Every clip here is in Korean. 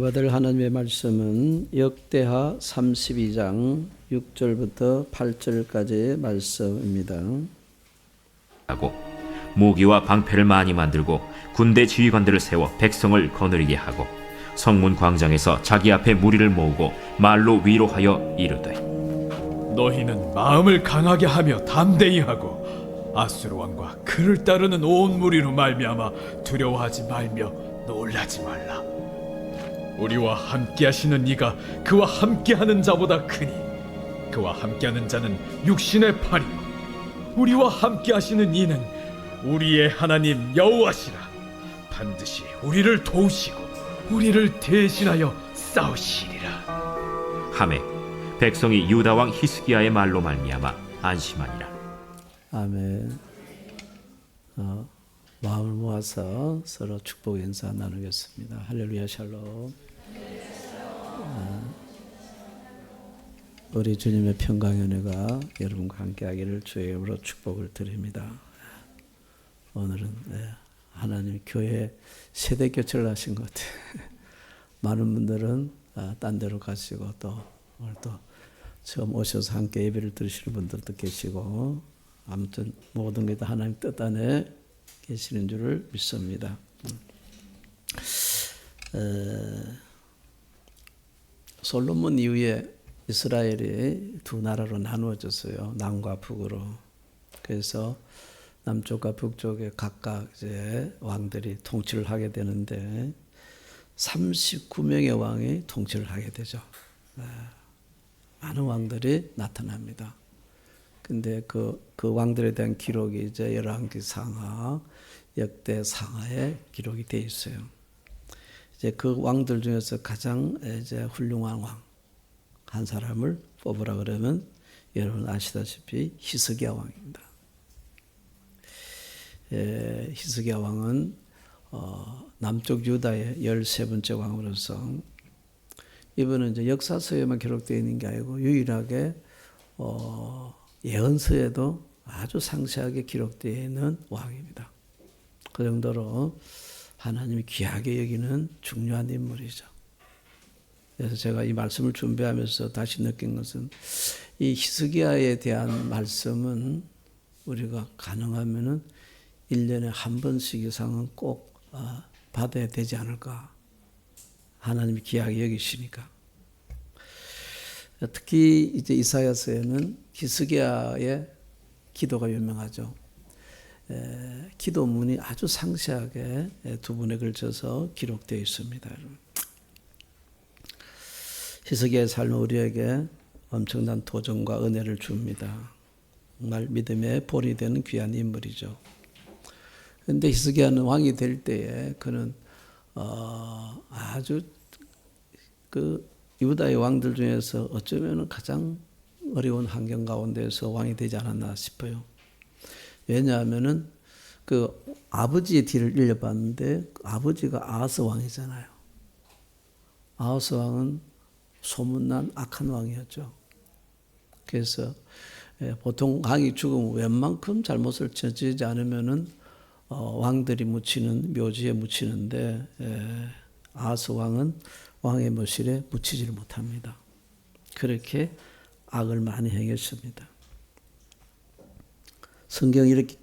받을 하나님의 말씀은 역대하 32장 6절부터 8절까지의 말씀입니다. 하고 무기와 방패를 많이 만들고 군대 지휘관들을 세워 백성을 거느리게 하고 성문 광장에서 자기 앞에 무리를 모으고 말로 위로하여 이르되 너희는 마음을 강하게 하며 담대히 하고 아수르 왕과 그를 따르는 온 무리로 말미암아 두려워하지 말며 놀라지 말라. 우리와 함께하시는 이가 그와 함께하는 자보다 크니 그와 함께하는 자는 육신의 팔이요 우리와 함께하시는 이는 우리의 하나님 여호와시라. 반드시 우리를 도우시고 우리를 대신하여 싸우시리라. 하매 백성이 유다 왕 히스기야의 말로 말미암아 안심하니라. 아멘. 마음을 모아서 서로 축복 인사 나누겠습니다. 할렐루야 샬롬. 우리 주님의 평강의 은혜가 여러분과 함께하기를 주의 이름으로 축복을 드립니다. 오늘은 하나님 교회 세대 교체를 하신 것 같아요. 많은 분들은 딴 데로 가시고 또 오늘 또 처음 오셔서 함께 예배를 들으시는 분들도 계시고 아무튼 모든 게 다 하나님 뜻 안에 계시는 줄을 믿습니다. 솔로몬 이후에 이스라엘이 두 나라로 나누어졌어요. 남과 북으로. 그래서 남쪽과 북쪽에 각각 이제 왕들이 통치를 하게 되는데 39명의 왕이 통치를 하게 되죠. 많은 왕들이 나타납니다. 근데 그 왕들에 대한 기록이 이제 열왕기 상하, 역대 상하에 기록이 되어 있어요. 이제 그 왕들 중에서 가장 이제 훌륭한 왕 한 사람을 뽑으라 그러면 여러분 아시다시피 히스기야 왕입니다. 히스기야 왕은 남쪽 유다의 13번째 왕으로서 이분은 이제 역사서에만 기록되어 있는 게 아니고 유일하게 예언서에도 아주 상세하게 기록되어 있는 왕입니다. 그 정도로 하나님이 귀하게 여기는 중요한 인물이죠. 그래서 제가 이 말씀을 준비하면서 다시 느낀 것은 이 히스기야에 대한 말씀은 우리가 가능하면은 1년에 한 번씩 이상은 꼭 받아야 되지 않을까. 하나님이 귀하게 여기시니까. 특히 이제 이사야서에는 히스기야의 기도가 유명하죠. 기도문이 아주 상세하게 두 번에 걸쳐서 기록되어 있습니다. 히스기야의 삶은 우리에게 엄청난 도전과 은혜를 줍니다. 정말 믿음의 본이 되는 귀한 인물이죠. 그런데 히스기야는 왕이 될 때에 그는 아주 그 유다의 왕들 중에서 어쩌면 가장 어려운 환경 가운데서 왕이 되지 않았나 싶어요. 왜냐하면은 그 아버지의 뒤를 이어봤는데 아버지가 아하스 왕이잖아요. 아하스 왕은 소문난 악한 왕이었죠. 그래서 보통 왕이 죽으면 웬만큼 잘못을 저지르지 않으면은 왕들이 묻히는 묘지에 묻히는데 아하스 왕은 왕의 묘실에 묻히지를 못합니다. 그렇게 악을 많이 행했습니다. 성경이 이렇게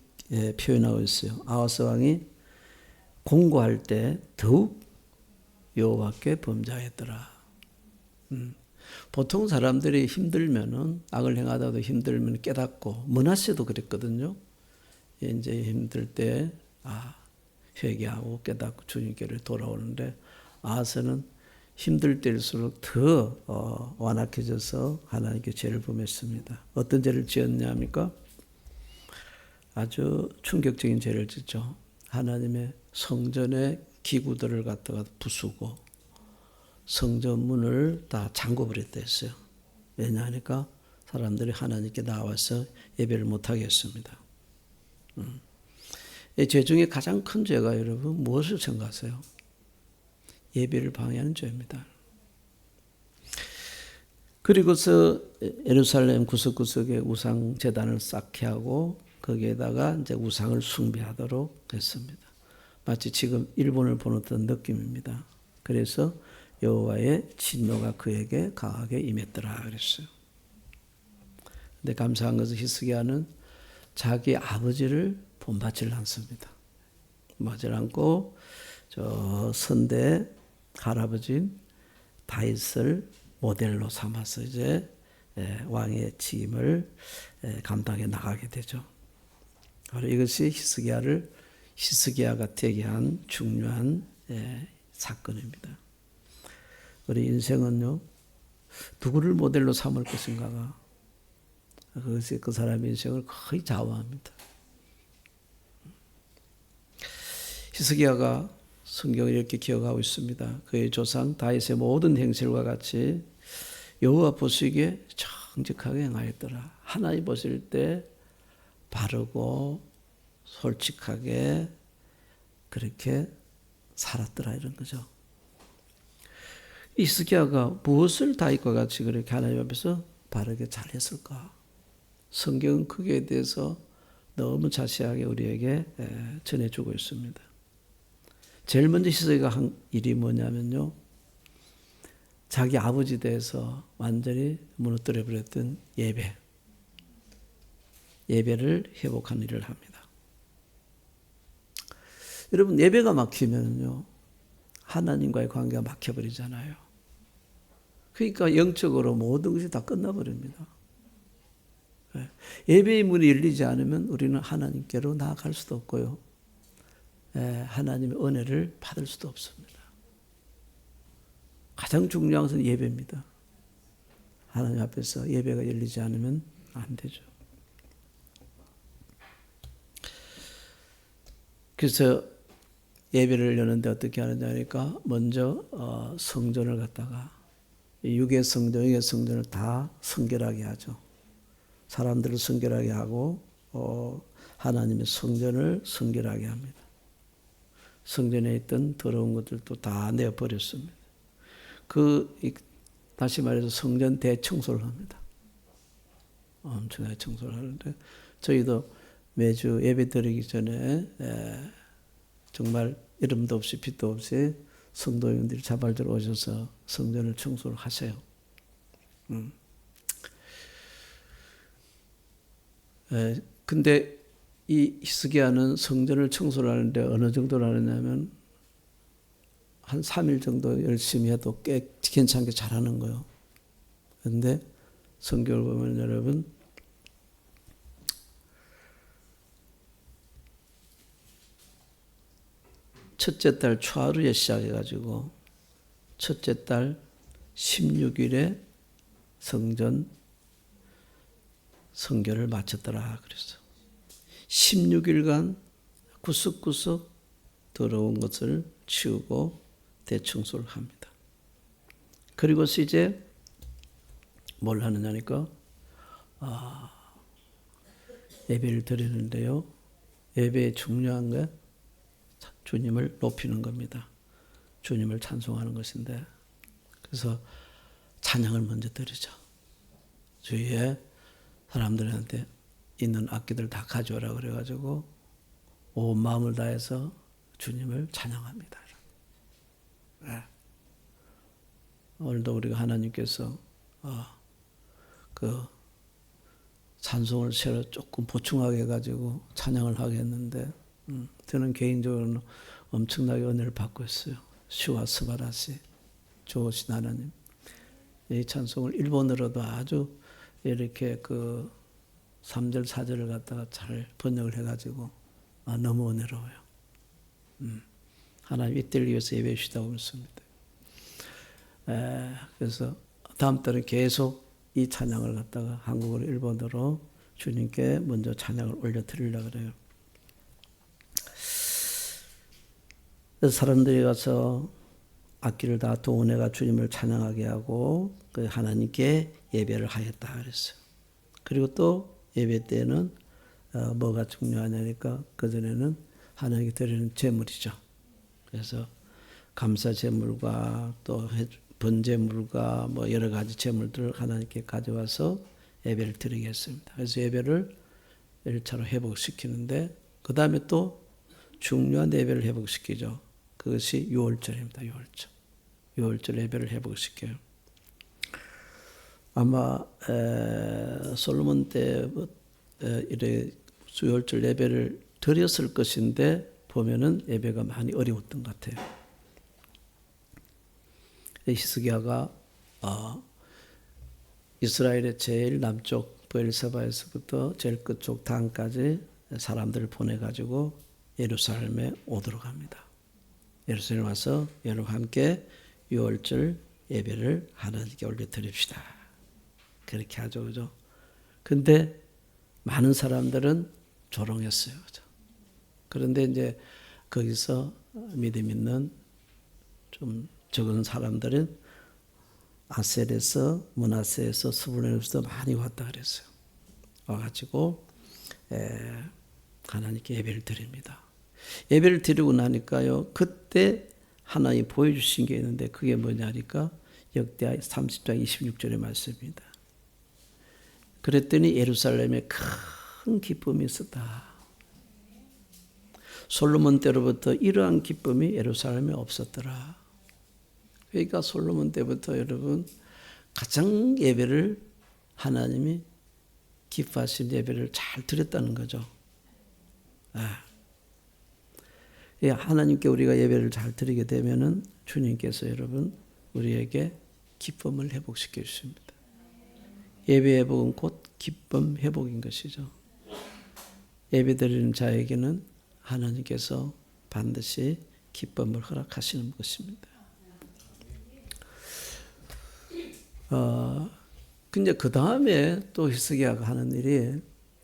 표현하고 있어요. 아하스 왕이 공고할 때 더욱 여호와께 범죄하였더라. 보통 사람들이 힘들면은 악을 행하다도 힘들면 깨닫고 므낫세도 그랬거든요. 이제 힘들 때 회개하고 깨닫고 주님께로 돌아오는데 아하스는 힘들 때일수록 더 완악해져서 하나님께 죄를 범했습니다. 어떤 죄를 지었냐니까 아주 충격적인 죄를 짓죠. 하나님의 성전의 기구들을 갖다가 부수고 성전 문을 다 잠궈버렸다 했어요. 왜냐하니까 사람들이 하나님께 나와서 예배를 못하게 했습니다. 이 죄 중에 가장 큰 죄가 여러분 무엇을 생각하세요? 예배를 방해하는 죄입니다. 그리고서 예루살렘 구석구석에 우상 제단을 쌓게 하고 거기에다가 이제 우상을 숭배하도록 했습니다. 마치 지금 일본을 보는 듯한 느낌입니다. 그래서 여호와의 진노가 그에게 강하게 임했더라 그랬어요. 근데 감사한 것은 히스기야는 자기 아버지를 본받지를 않습니다. 본받지를 않고 저 선대 할아버지인 다윗을 모델로 삼아서 이제 왕의 책임을 감당해 나가게 되죠. 바로 이것이 히스기야가 되게 한 중요한 사건입니다. 우리 인생은요, 누구를 모델로 삼을 것인가가 그것이 그 사람의 인생을 거의 좌우합니다. 히스기야가 성경을 이렇게 기억하고 있습니다. 그의 조상 다윗의 모든 행실과 같이 여호와 보시기에 정직하게 행하였더라. 하나님 보실 때 바르고 솔직하게 그렇게 살았더라 이런 거죠. 히스기야가 무엇을 다윗과 같이 그렇게 하나님 앞에서 바르게 잘했을까? 성경은 그에 대해서 너무 자세하게 우리에게 전해주고 있습니다. 제일 먼저 히스기야가 한 일이 뭐냐면요, 자기 아버지 대해서 완전히 무너뜨려 버렸던 예배를 회복한 일을 합니다. 여러분, 예배가 막히면요 하나님과의 관계가 막혀버리잖아요. 그러니까 영적으로 모든 것이 다 끝나버립니다. 예배의 문이 열리지 않으면 우리는 하나님께로 나아갈 수도 없고요, 하나님의 은혜를 받을 수도 없습니다. 가장 중요한 것은 예배입니다. 하나님 앞에서 예배가 열리지 않으면 안 되죠. 그래서 예배를 여는데 어떻게 하느냐 하니까 먼저 성전을 갖다가 육의 성전, 영의 성전을 다 성결하게 하죠. 사람들을 성결하게 하고 하나님의 성전을 성결하게 합니다. 성전에 있던 더러운 것들도 다 내어버렸습니다. 다시 말해서 성전 대청소를 합니다. 엄청나게 청소를 하는데, 저희도 매주 예배 드리기 전에 정말 이름도 없이 빛도 없이 성도님들이 자발적으로 오셔서 성전을 청소를 하세요. 근데 이 히스기야는 성전을 청소를 하는데 어느 정도로 하느냐면 한 3일 정도 열심히 해도 꽤 괜찮게 잘하는 거예요. 그런데 성경을 보면 여러분, 첫째 달 초하루에 시작해가지고 첫째 달 16일에 성전 성결을 마쳤더라 그랬어. 16일간 구석구석 더러운 것을 치우고 대청소를 합니다. 그리고서 이제 뭘 하느냐니까 예배를 드리는데요, 예배의 중요한 게 주님을 높이는 겁니다. 주님을 찬송하는 것인데, 그래서 찬양을 먼저 드리죠. 주위에 사람들한테 있는 악기들 다 가져오라 그래가지고 온 마음을 다해서 주님을 찬양합니다. 네. 오늘도 우리가 하나님께서 그 찬송을 새로 조금 보충하게 해가지고 찬양을 하게 했는데, 저는 개인적으로는 엄청나게 은혜를 받고 있어요. 시와 스바라시, 좋으신 하나님. 이 찬송을 일본어로도 아주 이렇게 그 3절, 4절을 갖다가 잘 번역을 해가지고 너무 은혜로워요. 하나님 이때를 위해서 예배해 주시다고 믿습니다. 그래서 다음 달은 계속 이 찬양을 갖다가 한국어로 일본어로 주님께 먼저 찬양을 올려드리려고 그래요. 그래서 사람들이 가서 악기를 다 동원해가 주님을 찬양하게 하고 그 하나님께 예배를 하였다 그랬어요. 그리고 또 예배 때는 뭐가 중요하냐니까 그전에는 하나님께 드리는 제물이죠. 그래서 감사 제물과 또 번제물과 뭐 여러 가지 제물들을 하나님께 가져와서 예배를 드리겠습니다. 그래서 예배를 1차로 회복시키는데, 그 다음에 또 중요한 예배를 회복시키죠. 그것이 유월절입니다. 유월절. 유월절 예배를 회복시켜요. 아마 솔로몬 때 이래 유월절 예배를 드렸을 것인데 보면은 예배가 많이 어려웠던 것 같아요. 히스기야가 이스라엘의 제일 남쪽 브엘세바에서부터 제일 끝쪽 단까지 사람들을 보내가지고 예루살렘에 오도록 합니다. 예루살렘 와서 여러분 함께 유월절 예배를 하나님께 올려드립시다. 그렇게 하죠, 그죠? 근데 많은 사람들은 조롱했어요, 그죠? 그런데 이제 거기서 믿음 있는 좀 적은 사람들은 아셀에서, 므낫세에서, 스불론에서 많이 왔다 그랬어요. 와가지고 하나님께 예배를 드립니다. 예배를 드리고 나니까요, 그때 하나님 보여주신 게 있는데 그게 뭐냐니까 역대하 30장 26절의 말씀입니다. 그랬더니 예루살렘에 큰 기쁨이 있었다. 솔로몬 때로부터 이러한 기쁨이 예루살렘에 없었더라. 그러니까 솔로몬 때부터 여러분 가장 예배를 하나님이 기뻐하신 예배를 잘 드렸다는 거죠. 하나님께 우리가 예배를 잘 드리게 되면은 주님께서 여러분 우리에게 기쁨을 회복시켜 주십니다. 예배 회복은 곧 기쁨 회복인 것이죠. 예배 드리는 자에게는 하나님께서 반드시 기쁨을 허락하시는 것입니다. 근데 그 다음에 또 히스기야가 하는 일이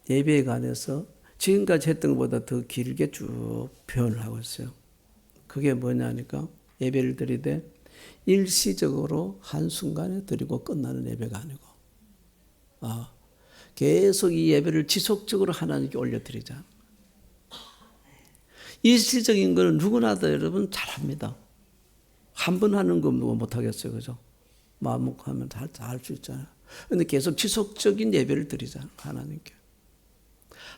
예배에 관해서 지금까지 했던 것보다 더 길게 쭉 표현을 하고 있어요. 그게 뭐냐니까 예배를 드리되 일시적으로 한순간에 드리고 끝나는 예배가 아니고 계속 이 예배를 지속적으로 하나님께 올려드리자. 일시적인 거는 누구나 다 여러분 잘합니다. 한 번 하는 거 누가 못하겠어요, 그죠? 마음 먹고 하면 다 할 수 있잖아요. 그런데 계속 지속적인 예배를 드리자, 하나님께.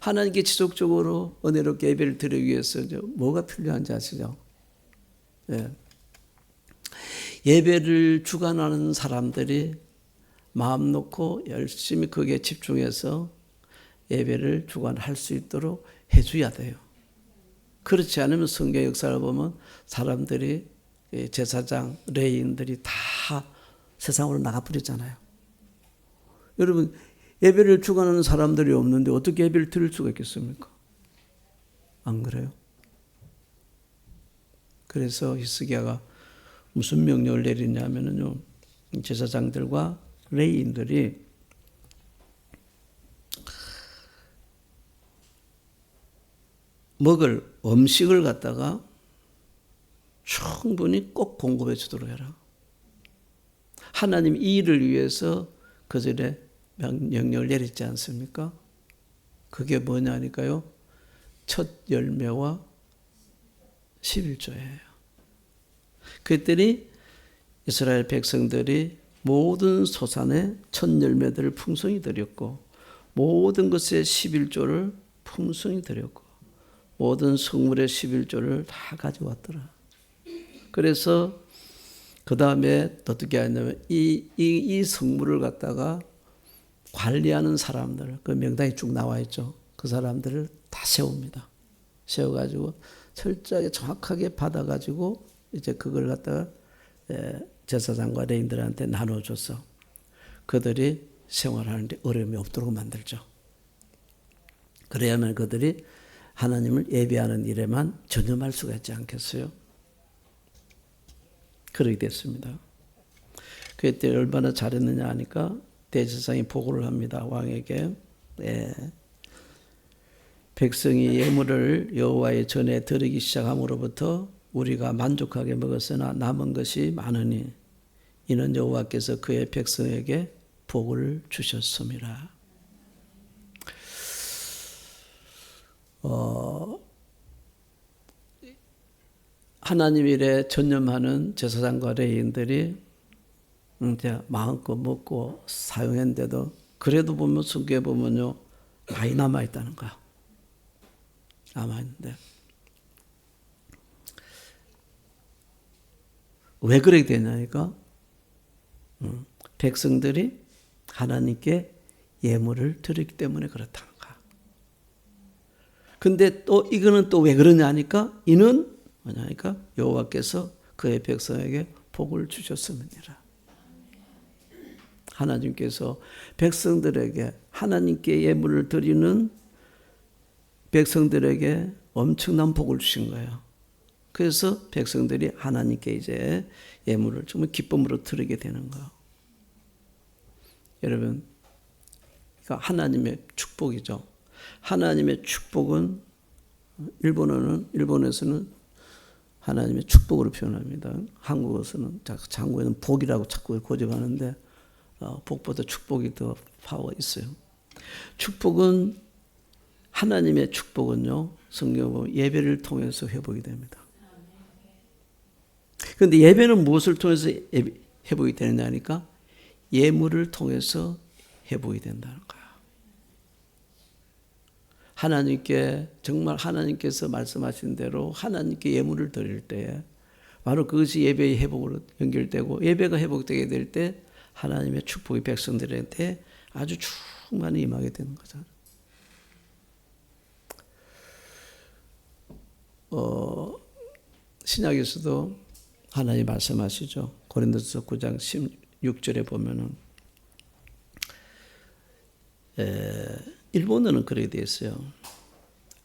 하나님께 지속적으로 은혜롭게 예배를 드리기 위해서 뭐가 필요한지 아시죠? 예배를 주관하는 사람들이 마음 놓고 열심히 거기에 집중해서 예배를 주관할 수 있도록 해줘야 돼요. 그렇지 않으면 성경 역사를 보면 사람들이 제사장, 레위인들이 다 세상으로 나가버렸잖아요. 여러분 예배를 주관하는 사람들이 없는데 어떻게 예배를 드릴 수가 있겠습니까? 안 그래요? 그래서 히스기야가 무슨 명령을 내리냐면요, 제사장들과 레위인들이 먹을 음식을 갖다가 충분히 꼭 공급해 주도록 해라. 하나님 이 일을 위해서 그 전에 명령을 내렸지 않습니까? 그게 뭐냐니까요? 첫 열매와 11조예요. 그랬더니 이스라엘 백성들이 모든 소산의 첫 열매들을 풍성히 드렸고 모든 것의 11조를 풍성히 드렸고 모든 성물의 11조를 다 가져왔더라. 그래서 그 다음에 어떻게 하냐면 이 성물을 갖다가 관리하는 사람들, 그 명단이 쭉 나와 있죠. 그 사람들을 다 세웁니다. 세워가지고 철저하게 정확하게 받아가지고 이제 그걸 갖다가 제사장과 레위인들한테 나눠줘서 그들이 생활하는데 어려움이 없도록 만들죠. 그래야만 그들이 하나님을 예배하는 일에만 전념할 수가 있지 않겠어요? 그렇게 됐습니다. 그때 얼마나 잘했느냐 하니까 대제사장이 보고를 합니다. 왕에게. 백성이 예물을 여호와의 전에 드리기 시작함으로부터 우리가 만족하게 먹었으나 남은 것이 많으니 이는 여호와께서 그의 백성에게 복을 주셨음이라. 하나님 일에 전념하는 제사장과 레위인들이 이제 마음껏 먹고 사용했는데도 그래도 보면 성경에 보면요 많이 남아있다는 거야. 남아있는데 왜 그렇게 되냐니까 백성들이 하나님께 예물을 드리기 때문에 그렇다는 거야. 근데 또 이거는 또 왜 그러냐니까 이는 뭐냐니까 여호와께서 그의 백성에게 복을 주셨음이니라. 하나님께서 백성들에게 하나님께 예물을 드리는 백성들에게 엄청난 복을 주신 거예요. 그래서 백성들이 하나님께 이제 예물을 정말 기쁨으로 드리게 되는 거예요. 여러분, 그러니까 하나님의 축복이죠. 하나님의 축복은 일본에서는 하나님의 축복으로 표현합니다. 한국에는 복이라고 자꾸 고집하는데 복보다 축복이 더 파워 있어요. 축복은 하나님의 축복은요. 성경 보면 예배를 통해서 회복이 됩니다. 그런데 예배는 무엇을 통해서 회복이 되느냐니까 예물을 통해서 회복이 된다는 거야. 하나님께 정말 하나님께서 말씀하신 대로 하나님께 예물을 드릴 때에 바로 그것이 예배의 회복으로 연결되고 예배가 회복되게 될 때 하나님의 축복이 백성들한테 아주 충만히 임하게 되는 거죠. 신약에서도 하나님 말씀하시죠. 고린도서 9장 16절에 보면은 일본어는 그렇게 되어 있어요.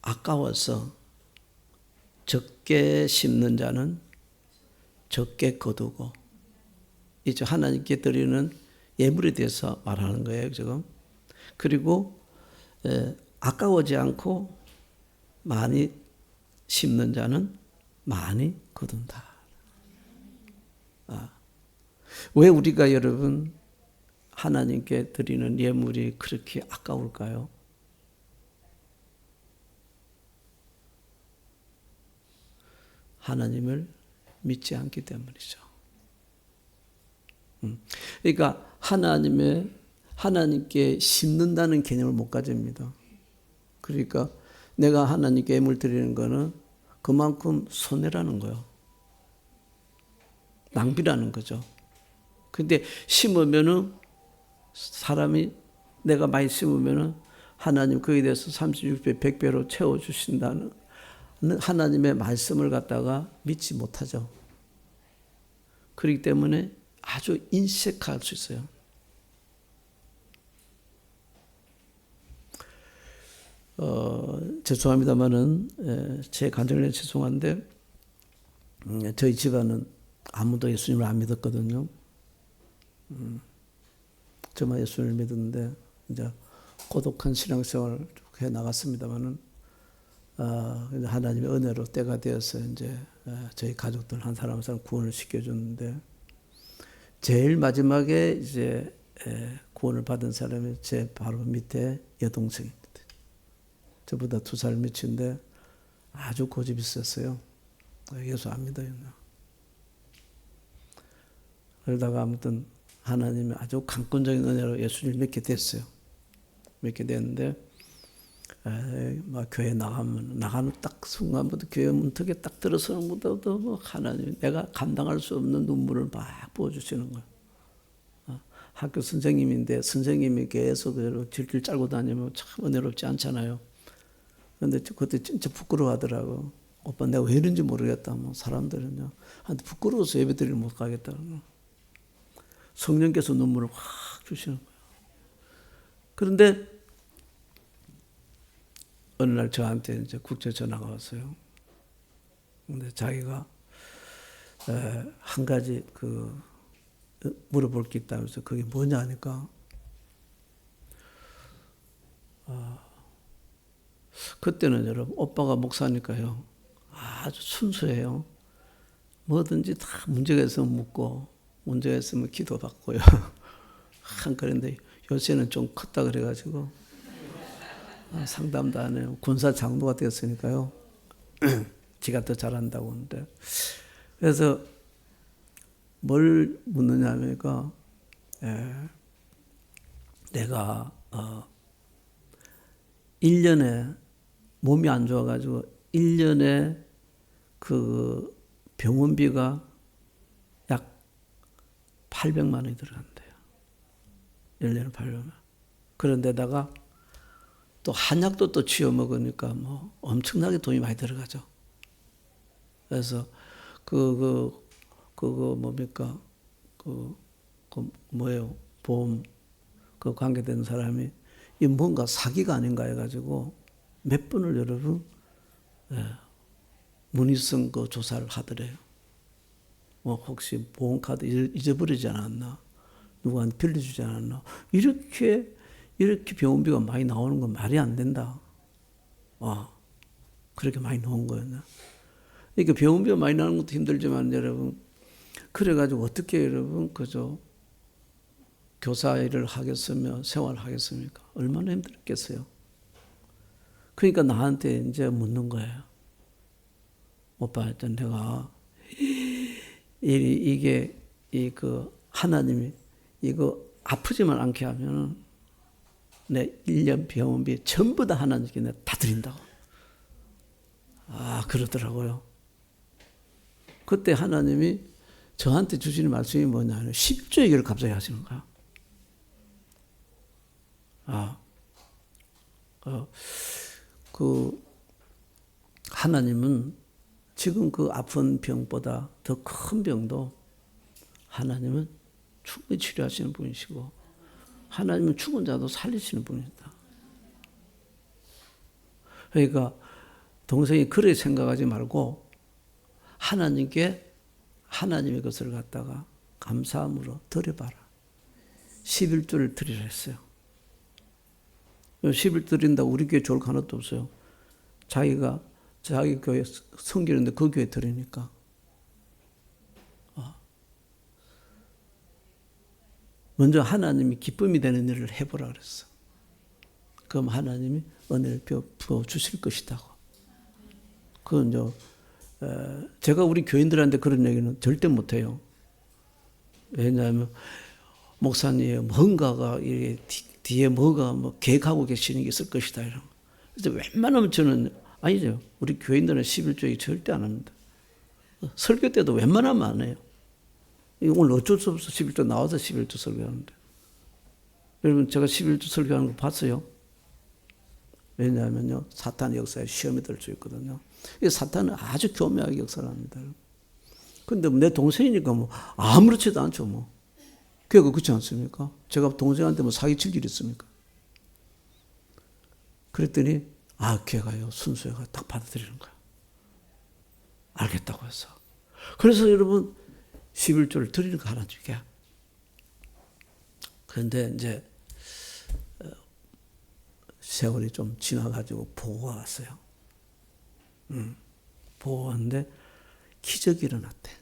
아까워서 적게 심는 자는 적게 거두고 이제 하나님께 드리는 예물에 대해서 말하는 거예요. 지금. 그리고 아까워지 않고 많이 심는 자는 많이 거둔다. 왜 우리가 여러분 하나님께 드리는 예물이 그렇게 아까울까요? 하나님을 믿지 않기 때문이죠. 그러니까 하나님께 심는다는 개념을 못 가집니다. 그러니까 내가 하나님께 예물 드리는 거는 그만큼 손해라는 거예요. 낭비라는 거죠. 근데 심으면은 사람이 내가 많이 심으면은 하나님 거기에 대해서 36배, 100배로 채워주신다는 하나님의 말씀을 갖다가 믿지 못하죠. 그렇기 때문에 아주 인색할 수 있어요. 죄송합니다만은 제 간증에 죄송한데 저희 집안은 아무도 예수님을 안 믿었거든요. 저만 예수님을 믿었는데 이제 고독한 신앙생활을 해 나갔습니다만은 하나님의 은혜로 때가 되어서 이제 저희 가족들 한 사람 한 사람 구원을 시켜줬는데 제일 마지막에 이제 구원을 받은 사람이 제 바로 밑에 여동생입니다. 저보다 2살 밑인데 아주 고집이 있었어요. 예수 안 믿어요. 그러다가 아무튼 하나님이 아주 강권적인 은혜로 예수를 믿게 됐어요. 믿게 됐는데 막 교회 나가는 딱 순간부터 교회 문턱에 딱 들어서는 것부터 뭐 하나님 내가 감당할 수 없는 눈물을 막 부어주시는 거예요. 학교 선생님인데 선생님이 계속 질질 짜고 다니면 참 은혜롭지 않잖아요. 그런데 그때 진짜 부끄러워하더라고. 오빠 내가 왜 이런지 모르겠다. 뭐 사람들은요. 한테 부끄러워서 예배드리러 못 가겠다. 성령께서 눈물을 확 주시는 거예요. 그런데 어느 날 저한테 이제 국제 전화가 왔어요. 근데 자기가 한 가지 물어볼 게 있다면서 그게 뭐냐 하니까 그때는 여러분 오빠가 목사니까요 아주 순수해요. 뭐든지 다 문제가 있으면 묻고 문제가 있으면 기도받고요. 그런데 요새는 좀 컸다 그래가지고 상담도 안 해요. 군사 장로가 되었으니까요. 지가 더 잘한다고 하는데. 그래서 뭘 묻느냐 하니까 내가 1년에 몸이 안 좋아가지고 1년에 그 병원비가 약 800만 원이 들어간대요. 1년에 800만 원. 그런데다가 또 한약도 또 쥐어 먹으니까 뭐 엄청나게 돈이 많이 들어가죠. 그래서 그거 뭡니까? 그 뭐예요? 보험 그 관계된 사람이 이 뭔가 사기가 아닌가 해가지고 몇 번을 여러분 문의성 그 조사를 하더래요. 뭐 혹시 보험카드 잊어버리지 않았나? 누구한테 빌려주지 않았나? 이렇게 병원비가 많이 나오는 건 말이 안 된다. 그렇게 많이 나온 거였나? 그러니까 병원비가 많이 나는 것도 힘들지만 여러분, 그래가지고 어떻게 여러분 그저 교사 일을 하겠으며 생활하겠습니까? 얼마나 힘들겠어요. 그러니까 나한테 이제 묻는 거예요. 오빠, 일단 내가 이게 하나님이 이거 아프지만 않게 하면 내 1년 병원비 전부 다 하나님께 내가 다 드린다고. 그러더라고요. 그때 하나님이 저한테 주시는 말씀이 뭐냐면 10조 얘기를 갑자기 하시는 거야. 하나님은 지금 그 아픈 병보다 더 큰 병도 하나님은 충분히 치료하시는 분이시고, 하나님은 죽은 자도 살리시는 분이다. 그러니까 동생이 그렇게 생각하지 말고 하나님의 것을 갖다가 감사함으로 드려봐라. 11조를 드리라 했어요. 11 드린다고 우리 교회 좋을 거 하나도 없어요. 자기 교회 섬기는데 그 교회 드리니까. 먼저 하나님이 기쁨이 되는 일을 해보라 그랬어. 그럼 하나님이 은혜를 부어 주실 것이다고. 그건 제가 우리 교인들한테 그런 얘기는 절대 못해요. 왜냐하면 목사님 뭔가가 뒤에 뭐가 계획하고 계시는 게 있을 것이다 이런. 그래서 웬만하면 저는 아니죠. 우리 교인들은 11조에 절대 안 합니다. 설교 때도 웬만하면 안 해요. 오늘 어쩔 수 없어 11조 나와서 11조 설교하는데. 여러분 제가 11조 설교하는 거 봤어요? 왜냐하면요. 사탄 역사에 시험이 들 수 있거든요. 사탄은 아주 교묘하게 역사를 합니다. 그런데 내 동생이니까 뭐 아무렇지도 않죠. 뭐. 그게 그렇지 않습니까? 제가 동생한테 뭐 사기칠 일 있습니까? 그랬더니 걔가요. 순수해가 딱 받아들이는 거야. 알겠다고 해서. 그래서 여러분 11조를 드리는 거 하나 줄게. 그런데 이제 세월이 좀 지나가지고 보고가 왔어요. 보고가 왔는데 기적이 일어났대.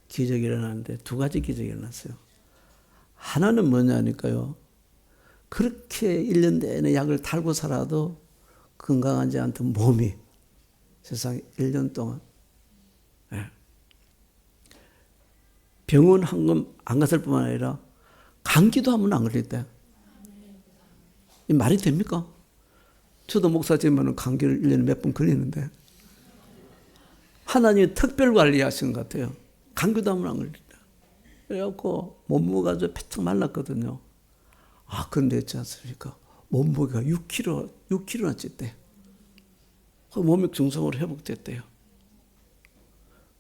기적이 일어났는데 두 가지 기적이 일어났어요. 하나는 뭐냐니까요. 그렇게 1년 내내 약을 달고 살아도 건강하지 않던 몸이 세상에 1년 동안 병원 한 번 안 갔을 뿐만 아니라 감기도 한 번 안 걸렸대. 이 말이 됩니까? 저도 목사지만은 감기를 1년에 몇 번 걸리는데 하나님이 특별 관리하시는 것 같아요. 감기도 한 번 안 걸린다. 그래갖고 몸무게가 배쩍 말랐거든요. 그런데 있지 않습니까? 몸무게가 6kg나 쪘대. 몸이 정상으로 회복됐대요.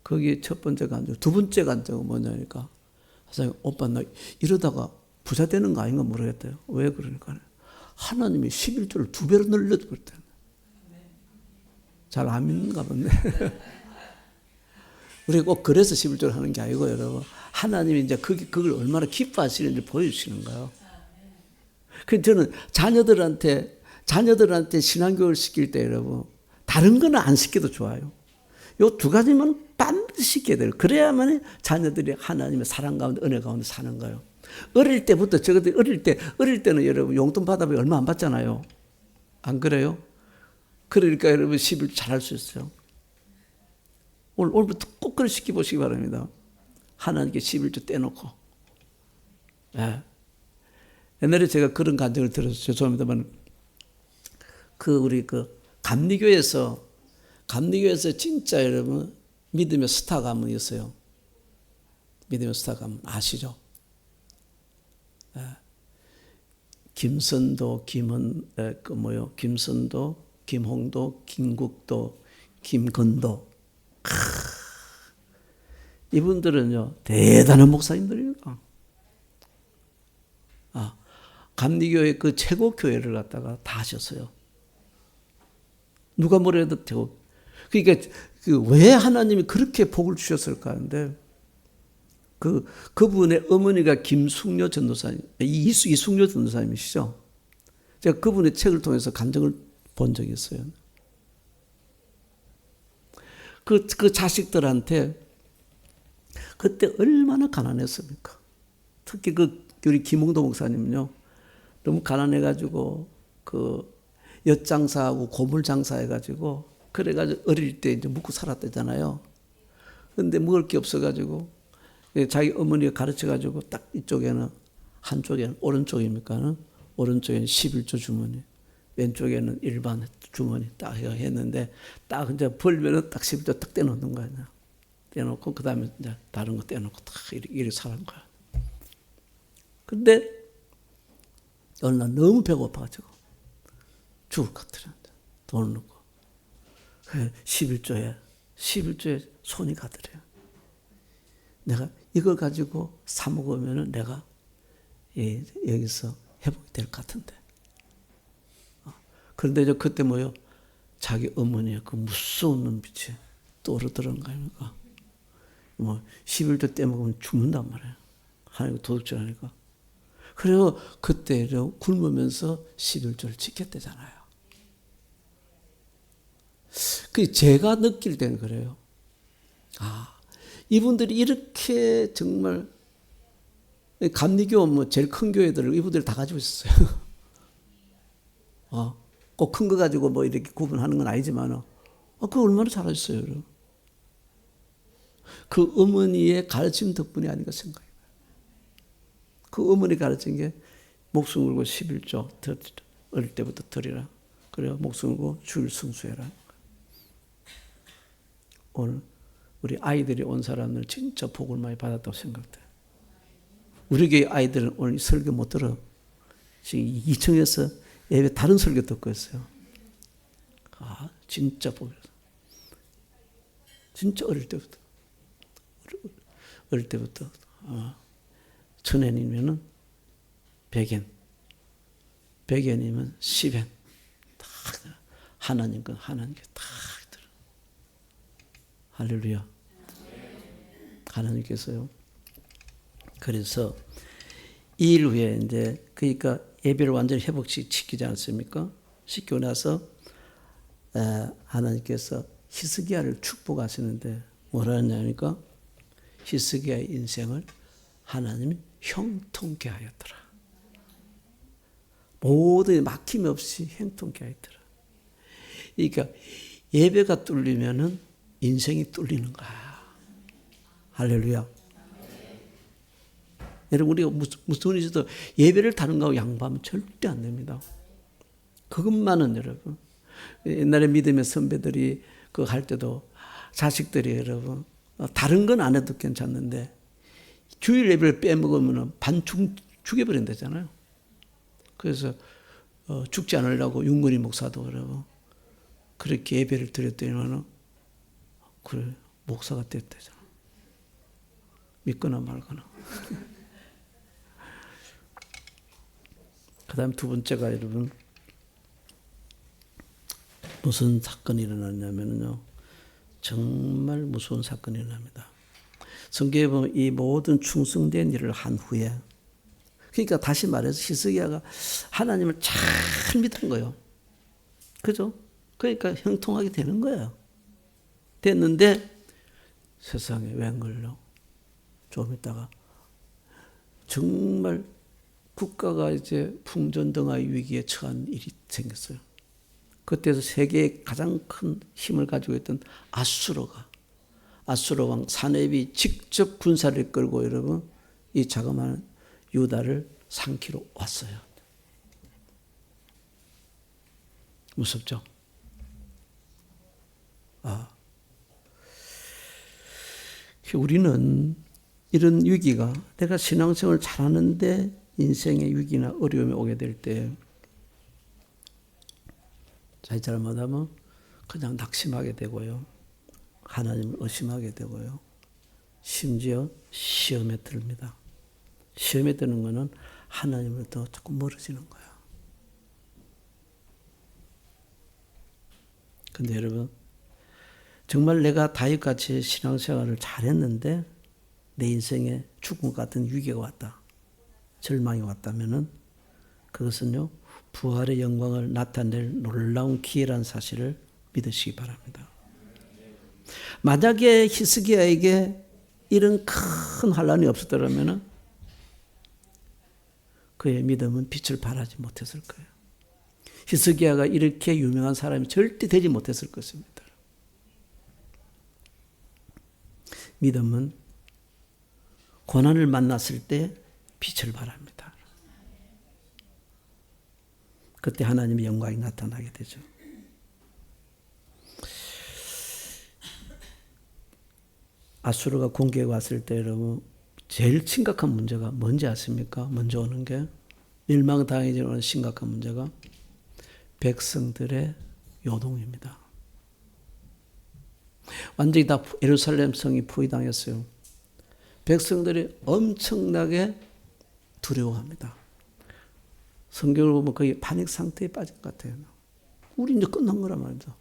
거기에 첫 번째 간증, 두 번째 간증은 뭐냐니까, 사장님, 오빠, 나 이러다가 부자 되는 거 아닌가 모르겠대요. 왜 그러니까? 하나님이 11조를 2배로 늘려줬대. 잘 안 믿는가 보네. 우리가 꼭 그래서 11조를 하는 게 아니고, 여러분. 하나님이 이제 그걸 얼마나 기뻐하시는지 보여주시는 거예요. 그래서 저는 자녀들한테 신앙교육을 시킬 때, 여러분, 다른 거는 안 시켜도 좋아요. 요 두 가지만 반드시 시켜야 돼요. 그래야만 자녀들이 하나님의 사랑 가운데, 은혜 가운데 사는 거예요. 어릴 때부터, 저것들 어릴 때는 여러분 용돈 받아보면 얼마 안 받잖아요. 안 그래요? 그러니까 여러분 11조 잘할 수 있어요. 오늘부터 꼭 그걸 시켜보시기 바랍니다. 하나님께 11조 떼놓고. 옛날에 제가 그런 간증을 들어서 죄송합니다만, 우리 감리교에서 진짜 여러분 믿음의 스타 가문이었어요. 믿음의 스타 가면 아시죠? 김선도, 김선도, 김홍도, 김국도, 김건도. 이분들은요, 대단한 목사님들입니다. 감리교회 그 최고 교회를 갖다가 다 하셨어요. 누가 뭐라 해도 되고. 그러니까 왜 하나님이 그렇게 복을 주셨을까 하는데, 그분의 어머니가 김숙녀 전도사님, 이숙녀 전도사님이시죠. 제가 그분의 책을 통해서 간증을 본 적이 있어요. 그 자식들한테 그때 얼마나 가난했습니까? 특히 우리 김홍도 목사님은요, 너무 가난해가지고 엿장사하고 고물장사해가지고 그래가지고 어릴 때 이제 묵고 살았대잖아요. 근데 먹을 게 없어가지고 자기 어머니가 가르쳐가지고 딱 이쪽에는 한쪽에는 오른쪽입니까? 오른쪽에는 11조 주머니, 왼쪽에는 일반 주머니 딱 했는데 딱 이제 벌면은 딱 11조 딱 떼놓는 거야. 떼놓고 그 다음에 이제 다른 거 떼놓고 딱 이렇게 사는 거야. 근데 어느 날 너무 배고파가지고 죽을 것 같더라. 돈을 넣고 11조에 손이 가더래요. 내가 이걸 가지고 사 먹으면 내가 여기서 회복이 될 것 같은데. 그런데 그때 뭐요? 자기 어머니의 그 무서운 눈빛이 떠오르더란 거 아닙니까? 11조 떼먹으면 죽는단 말이에요. 하나님 도둑질 하니까. 그래서 그때 굶으면서 11조를 지켰대잖아요. 그 제가 느낄 때는 그래요. 이분들이 이렇게 정말 감리교 제일 큰 교회들을 이분들이 다 가지고 있었어요. 꼭 큰 거 가지고 이렇게 구분하는 건 아니지만, 그거 얼마나 잘하셨어요. 그 어머니의 가르침 덕분이 아닌가 생각해요. 그 어머니 가르친 게 목숨 걸고 11조 어릴 때부터 드리라. 그래요. 목숨 걸고 주일 성수해라. 오늘 우리 아이들이 온 사람들 진짜 복을 많이 받았다고 생각돼. 우리 교회 아이들은 오늘 설교 못 들어. 지금 2층에서 예배 다른 설교 듣고 있어요. 진짜 복이다. 진짜 어릴 때부터. 천엔이면은 100엔, 100엔이면 10엔. 딱 하나님 건 하나님께 딱 들어. 할렐루야. 하나님께서요. 그래서 2일 후에 이제 그러니까 예배를 완전히 회복시키지 않습니까? 시키고 나서 하나님께서 히스기야를 축복하시는데 뭐라 했냐니까 히스기야의 인생을 하나님이 형통케 하였더라. 모든 막힘 없이 형통케 하였더라. 그러니까 예배가 뚫리면은 인생이 뚫리는 거야. 할렐루야. 여러분 우리가 무슨 일이 있어도 예배를 다른 거하고 양보하면 절대 안 됩니다. 그것만은 여러분 옛날에 믿음의 선배들이 그거 할 때도 자식들이 여러분 다른 건 안 해도 괜찮는데 주일 예배를 빼먹으면 반 죽여버린다잖아요. 그래서 죽지 않으려고 윤건희 목사도 그러고 그렇게 예배를 드렸더니만 그래 목사가 됐대잖아. 믿거나 말거나. 그 다음 두 번째가 여러분 무슨 사건이 일어났냐면요. 정말 무서운 사건이 일어납니다. 성경에 보면 이 모든 충성된 일을 한 후에 그러니까 다시 말해서 히스기야가 하나님을 잘 믿은 거예요. 그죠? 그러니까 형통하게 되는 거예요. 됐는데 세상에 웬걸요. 좀 있다가 정말 국가가 이제 풍전등화의 위기에 처한 일이 생겼어요. 그때서 세계의 가장 큰 힘을 가지고 있던 아수르 왕 사렙이 직접 군사를 끌고 여러분 이 자그마한 유다를 삼키러 왔어요. 무섭죠? 우리는 이런 위기가 내가 신앙생활을 잘하는데 인생의 위기나 어려움이 오게 될 때 자기 잘못하면 그냥 낙심하게 되고요. 하나님을 의심하게 되고요. 심지어 시험에 듭니다. 시험에 드는 것은 하나님으로부터 조금 멀어지는 거예요. 근데 여러분, 정말 내가 다윗같이 신앙생활을 잘했는데 내 인생에 죽음 같은 위기가 왔다. 절망이 왔다면은 그것은요, 부활의 영광을 나타낼 놀라운 기회라는 사실을 믿으시기 바랍니다. 만약에 히스기야에게 이런 큰 환란이 없었더라면 그의 믿음은 빛을 발하지 못했을 거예요. 히스기야가 이렇게 유명한 사람이 절대 되지 못했을 것입니다. 믿음은 고난을 만났을 때 빛을 발합니다. 그때 하나님의 영광이 나타나게 되죠. 아수르가 공격에 왔을 때 여러분 제일 심각한 문제가 뭔지 아십니까? 먼저 오는 게 멸망당하기 오는 심각한 문제가 백성들의 요동입니다. 완전히 다 예루살렘 성이 포위당했어요. 백성들이 엄청나게 두려워합니다. 성경을 보면 거의 파닉 상태에 빠진 것 같아요. 우리 이제 끝난 거란 말입니다.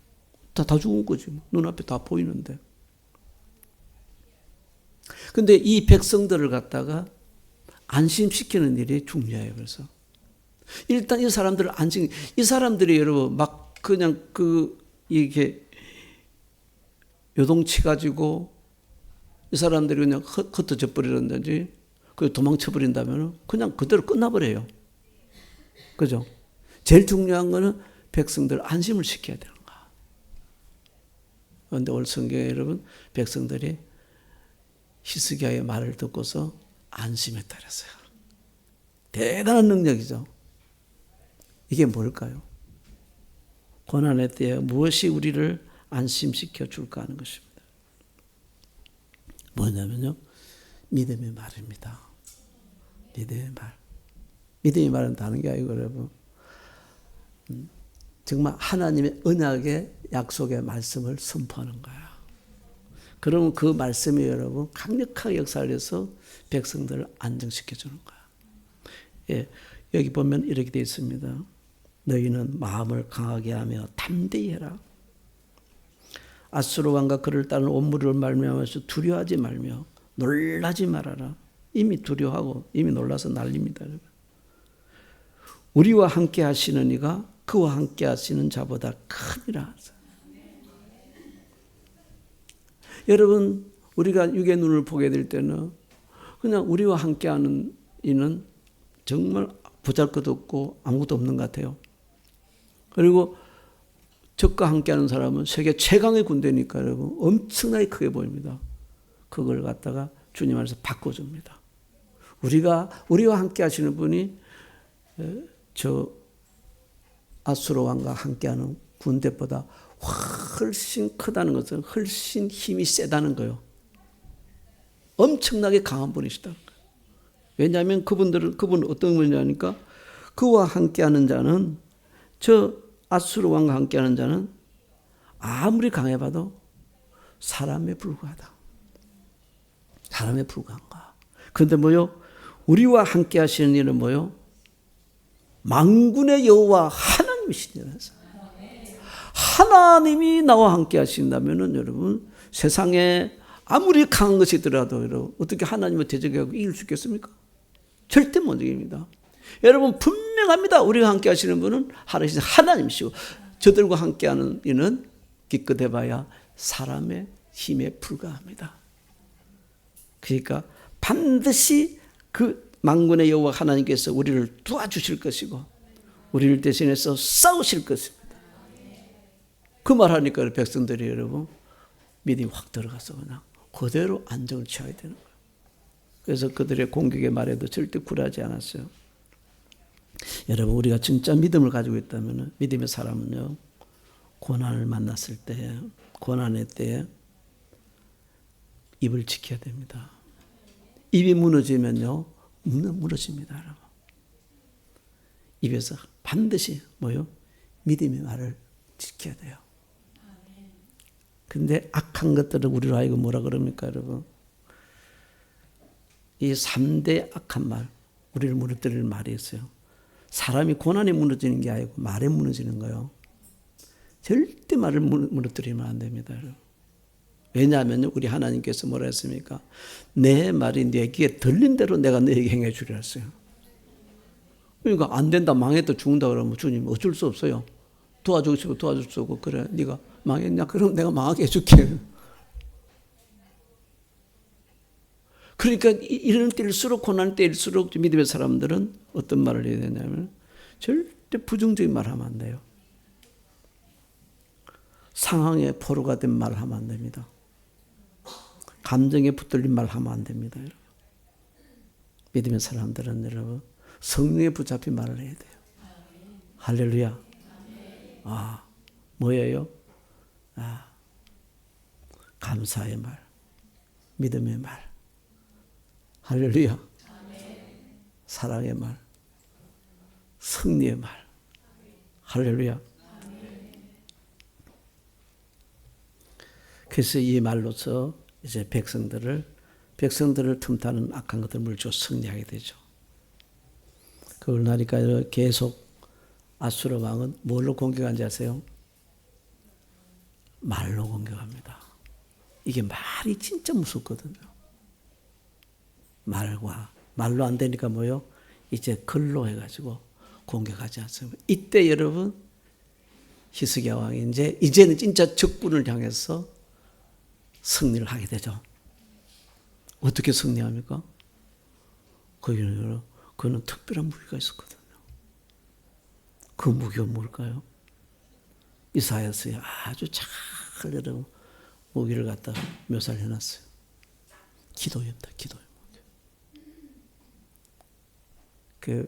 다 죽은 거지. 눈앞에 다 보이는데. 근데 이 백성들을 갖다가 안심시키는 일이 중요해요. 그래서 일단 이 사람들을 이 사람들이 여러분 막 그냥 이게 요동치 가지고 이 사람들이 그냥 흩어져 버리는지 그 도망쳐 버린다면 그냥 그대로 끝나버려요. 그죠? 제일 중요한 거는 백성들 안심을 시켜야 되는 거야. 그런데 오늘 성경에 여러분 백성들이 히스기야의 말을 듣고서 안심했다 그랬어요. 대단한 능력이죠. 이게 뭘까요? 고난의 때에 무엇이 우리를 안심시켜 줄까 하는 것입니다. 뭐냐면요. 믿음의 말입니다. 믿음의 말. 믿음의 말은 다른 게 아니고 여러분 정말 하나님의 언약의 약속의 말씀을 선포하는 거야. 그러면 그 말씀이 여러분 강력하게 역사를 해서 백성들을 안정시켜 주는 거야. 예, 여기 보면 이렇게 되어 있습니다. 너희는 마음을 강하게 하며 담대히 해라. 아수르 왕과 그를 따른 온 무리를 말미암아서 두려워하지 말며 놀라지 말아라. 이미 두려워하고 이미 놀라서 난립니다. 우리와 함께 하시는 이가 그와 함께 하시는 자보다 크니라. 여러분 우리가 육의 눈을 보게 될 때는 그냥 우리와 함께하는 이는 정말 보잘것없고 아무것도 없는 것 같아요. 그리고 적과 함께하는 사람은 세계 최강의 군대니까 여러분 엄청나게 크게 보입니다. 그걸 갖다가 주님 안에서 바꿔줍니다. 우리와 함께하시는 분이 저 아수르 왕과 함께하는 군대보다 훨씬 크다는 것은 훨씬 힘이 세다는 거예요. 엄청나게 강한 분이시다. 왜냐하면 그분은 어떤 분이냐니까 그와 함께하는 자는 저 아수르 왕과 함께하는 자는 아무리 강해봐도 사람에 불과하다. 사람에 불과한 거야. 그런데 뭐요? 우리와 함께하시는 이는 뭐요? 만군의 여호와 하나님이시니라. 하나님이 나와 함께 하신다면은 여러분 세상에 아무리 강한 것이더라도 여러분 어떻게 하나님을 대적하고 이길 수 있겠습니까? 절대 못 이깁니다. 여러분 분명합니다. 우리와 함께 하시는 분은 하나님이시고 저들과 함께하는 이는 기껏 해봐야 사람의 힘에 불과합니다. 그러니까 반드시 그 만군의 여호와 하나님께서 우리를 도와주실 것이고 우리를 대신해서 싸우실 것입니다. 그 말하니까 백성들이 여러분 믿음이 확 들어가서 그냥 그대로 안정을 취하게 되는 거예요. 그래서 그들의 공격의 말에도 절대 굴하지 않았어요. 여러분 우리가 진짜 믿음을 가지고 있다면 믿음의 사람은요 고난을 만났을 때 고난의 때에 입을 지켜야 됩니다. 입이 무너지면요, 무너집니다, 여러분. 입에서 반드시 뭐요? 믿음의 말을 지켜야 돼요. 근데 악한 것들을 우리로 하여금 뭐라 그럽니까, 여러분? 이 3대 악한 말, 우리를 무너뜨릴 말이 있어요. 사람이 고난에 무너지는 게 아니고 말에 무너지는 거예요. 절대 말을 무너뜨리면 안 됩니다, 여러분. 왜냐하면 우리 하나님께서 뭐라 했습니까? 내 말이 내 귀에 들린 대로 내가 너에게 행해 주리라 했어요. 그러니까 안 된다, 망했다, 죽는다 그러면 주님 어쩔 수 없어요. 도와주고 싶어 도와줄 수 없고, 그래 네가 망했냐? 그럼 내가 망하게 해줄게. 그러니까 이런 때일수록, 고난 때일수록 믿음의 사람들은 어떤 말을 해야 되냐면 절대 부정적인 말 하면 안 돼요. 상황에 포로가 된 말 하면 안 됩니다. 감정에 붙들린 말 하면 안 됩니다, 여러분. 믿음의 사람들은 여러분 성령에 붙잡힌 말을 해야 돼요. 할렐루야. 아, 뭐예요? 아, 감사의 말, 믿음의 말, 할렐루야. 사랑의 말, 승리의 말, 할렐루야. 그래서 이 말로서 이제 백성들을 틈타는 악한 것들을 물리쳐 승리하게 되죠. 그걸 나니까 계속 아수르 왕은 뭘로 공격한지 아세요? 말로 공격합니다. 이게 말이 진짜 무섭거든요. 말로 안 되니까 뭐요? 이제 글로 해가지고 공격하지 않습니다. 이때 여러분 히스기야 왕이 이제는 진짜 적군을 향해서 승리를 하게 되죠. 어떻게 승리합니까? 그는 특별한 무기가 있었거든요. 그 무기가 뭘까요? 이사야서에 아주 잘 여러분 무기를 갖다가 묘사를 해놨어요. 기도입니다. 기도의 무기.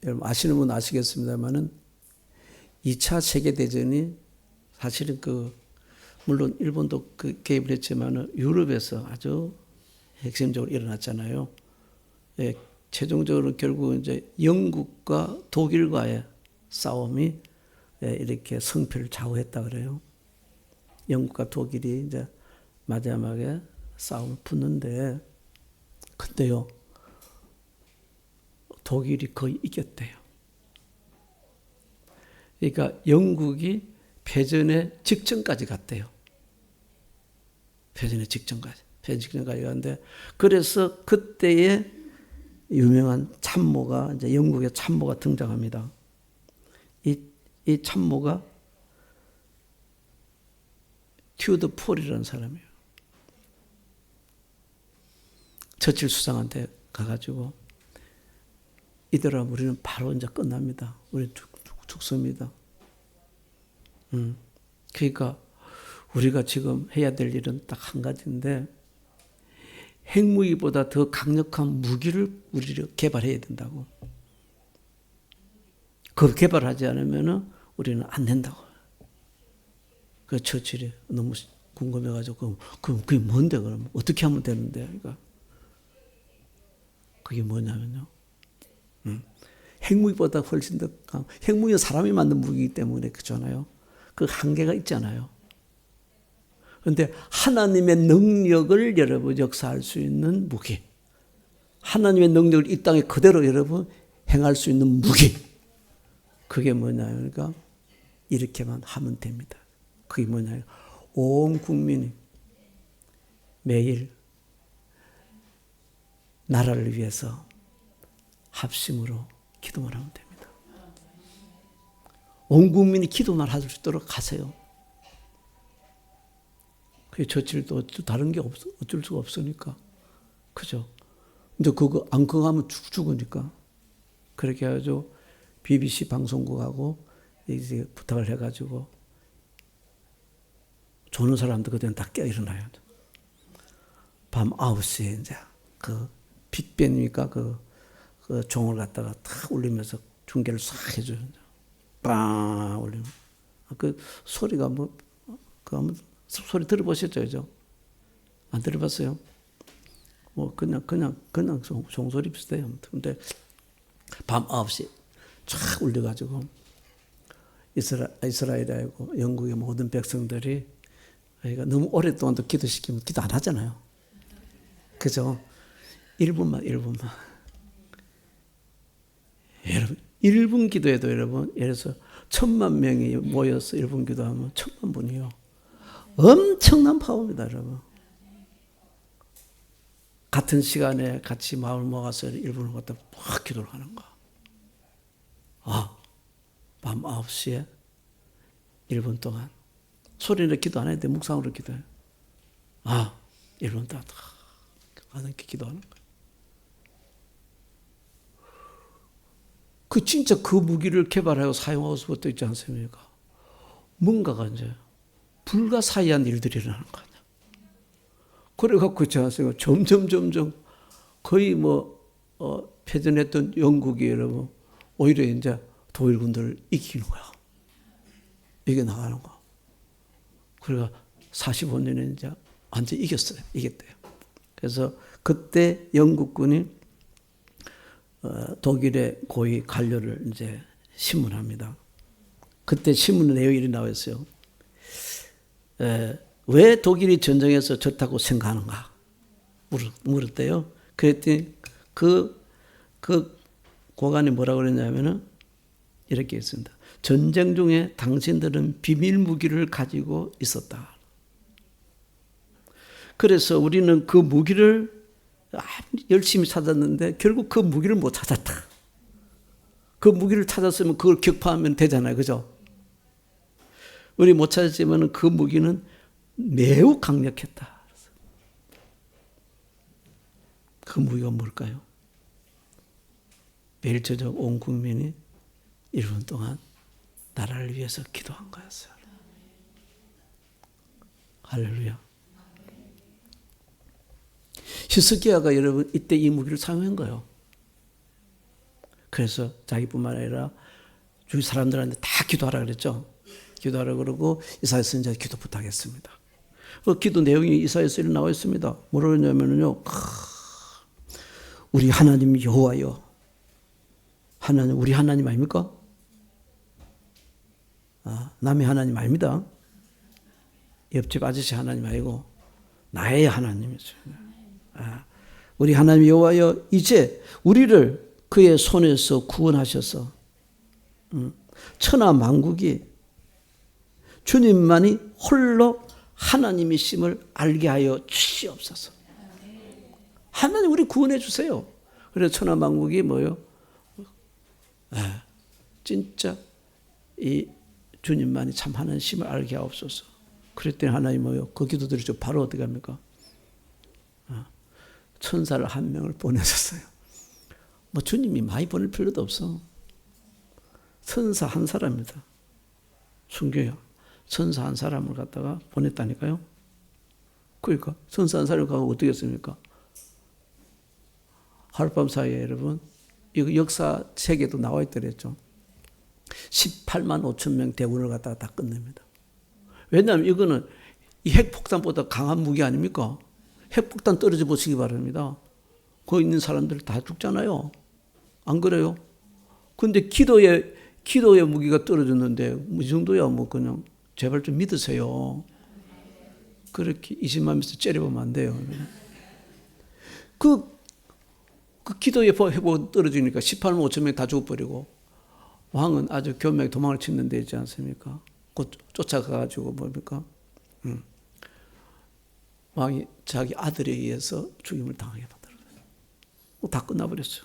여러분 아시는 분 아시겠습니다만은 2차 세계대전이 사실은 물론 일본도 개입을 했지만 유럽에서 아주 핵심적으로 일어났잖아요. 예, 최종적으로 결국 이제 영국과 독일과의 싸움이 이렇게 성패를 좌우했다 그래요. 영국과 독일이 이제 마지막에 싸움을 붙는데, 근데요, 독일이 거의 이겼대요. 그러니까 영국이 패전의 직전까지 갔대요. 패전의 직전까지 갔는데, 그래서 그때의 유명한 참모가, 이제 영국의 참모가 등장합니다. 이 참모가 튜더 폴이라는 사람이에요. 처칠 수상한테 가가지고, 이들아, 우리는 바로 이제 끝납니다. 우리 죽습니다. 그러니까 우리가 지금 해야 될 일은 딱 한 가지인데, 핵무기보다 더 강력한 무기를 우리를 개발해야 된다고. 그걸 개발하지 않으면 우리는 안 된다고. 그 처칠이 너무 궁금해가지고, 그럼 그게 뭔데, 그럼? 어떻게 하면 되는데? 그러니까 그게 뭐냐면요. 핵무기보다 훨씬 더 핵무기는 사람이 만든 무기이기 때문에 그렇잖아요. 그 한계가 있잖아요. 그런데 하나님의 능력을 여러분 역사할 수 있는 무기, 하나님의 능력을 이 땅에 그대로 여러분 행할 수 있는 무기, 그게 뭐냐면 그러니까 이렇게만 하면 됩니다. 그게 뭐냐면 온 국민이 매일 나라를 위해서 합심으로 기도만 하면 됩니다. 온 국민이 기도만 할 수 있도록 하세요. 그 처칠도 다른 게 어쩔 수가 없으니까. 그죠? 근데 그거 안 건강하면 죽으니까. 그렇게 해가지고 BBC 방송국하고 이제 부탁을 해가지고 조는 사람들 그때는 다 깨어 일어나요. 밤 9시에 이제 빅밴이니까 그 종을 갖다가 탁 울리면서 중계를 싹 해줘요. 빵 울리면. 그 소리가 한번 소리 들어보셨죠? 그죠? 안 들어봤어요? 뭐 그냥 종소리 비슷해요. 근데 밤 9시 쫙 울려가지고 이스라엘하고 영국의 모든 백성들이 그러니까 너무 오랫동안 또 기도시키면 기도 안 하잖아요. 그죠? 1분만. 여러분 1분 기도해도 여러분 예를 들어서 10,000명이 모여서 1분 기도하면 10,000분이요. 엄청난 파워입니다, 여러분. 같은 시간에 같이 마음을 모아서 1분을 갖다 막 기도를 하는 거. 밤 9시에 1분 동안 소리로 기도 안 해도 돼. 묵상으로 기도해. 1분 동안 하는 게 기도하는 거예요. 진짜 그 무기를 개발하고 사용하고 수부터 있지 않습니까? 뭔가가 이제 불가사의한 일들이 일어나는 거 아니야. 그래갖고 있지 않습니까? 점점 거의 패전했던 영국이 여러분 오히려 이제 독일군들을 이기는 거야. 이게 나가는 거. 그래가 45년에 이제 완전히 이겼대요. 그래서 그때 영국군이 독일의 고위 관료를 이제 신문합니다. 그때 신문 내용이 이렇게 나와 있어요. 왜 독일이 전쟁에서 졌다고 생각하는가? 물었대요. 그랬더니 그 고관이 뭐라고 그랬냐면은 이렇게 했습니다. 전쟁 중에 당신들은 비밀 무기를 가지고 있었다. 그래서 우리는 그 무기를 열심히 찾았는데 결국 그 무기를 못 찾았다. 그 무기를 찾았으면 그걸 격파하면 되잖아요. 그죠? 우리 못 찾았지만 그 무기는 매우 강력했다. 그 무기가 뭘까요? 매일 저녁 온 국민이 1분 동안 나라를 위해서 기도한 거였어요. 할렐루야. 히스기야가 여러분 이때 이 무기를 사용한 거예요. 그래서 자기뿐만 아니라 주위 사람들한테 다 기도하라 그랬죠. 기도하라 그러고 이사야 선지자 기도 부탁했습니다. 그 기도 내용이 이사야서에 나와 있습니다. 뭐라고 했냐면요. 우리 하나님 여호와여. 하나님 우리 하나님 아닙니까? 남의 하나님 아닙니다. 옆집 아저씨 하나님 아니고 나의 하나님이죠. 우리 하나님 여호와여 이제 우리를 그의 손에서 구원하셔서 천하 만국이 주님만이 홀로 하나님이심을 알게 하여 주시옵소서. 하나님 우리 구원해 주세요. 그래서 천하 만국이 뭐요? 진짜 이 주님만이 참 하나님이심을 알게 하옵소서. 그랬더니 하나님 뭐요? 그 기도 드리죠. 바로 어떻게 합니까? 천사를 한 명을 보내셨어요. 주님이 많이 보낼 필요도 없어. 천사 한 사람입니다. 순교야. 천사 한 사람을 갖다가 보냈다니까요. 그러니까 천사 한 사람을 가고 어떻게 했습니까? 하룻밤 사이에 여러분 이거 역사 책에도 나와 있더랬죠. 18만 5천 명 대군을 갖다가 다 끝냅니다. 왜냐하면 이거는 이 핵폭탄보다 강한 무기 아닙니까? 핵폭탄 떨어져 보시기 바랍니다. 거기 있는 사람들 다 죽잖아요. 안 그래요? 근데 기도의 무기가 떨어졌는데 이 정도야 그냥 제발 좀 믿으세요. 그렇게 20만 미터 째려보면 안 돼요. 그 기도의 회복이 떨어지니까 18만 5천 명 다 죽어버리고 왕은 아주 교묘하게 도망을 치는 데 있지 않습니까? 곧 쫓아가가지고 뭡니까? 왕이 자기 아들에 의해서 죽임을 당하게 만들어졌어요. 다 끝나버렸어요.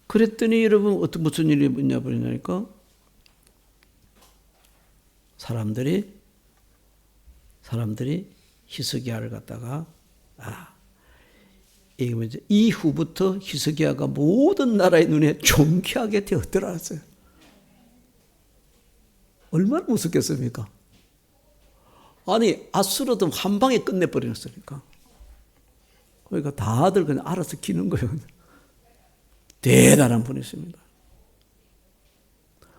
그랬더니 여러분 무슨 일이 있냐니까 사람들이 히스기야를 갖다가 이게 이후부터 히스기야가 모든 나라의 눈에 존귀하게 되었더라고요. 얼마나 무섭겠습니까? 아니 아수르도 한 방에 끝내버렸으니까. 그러니까 다들 그냥 알아서 기는 거예요. 대단한 분이십니다.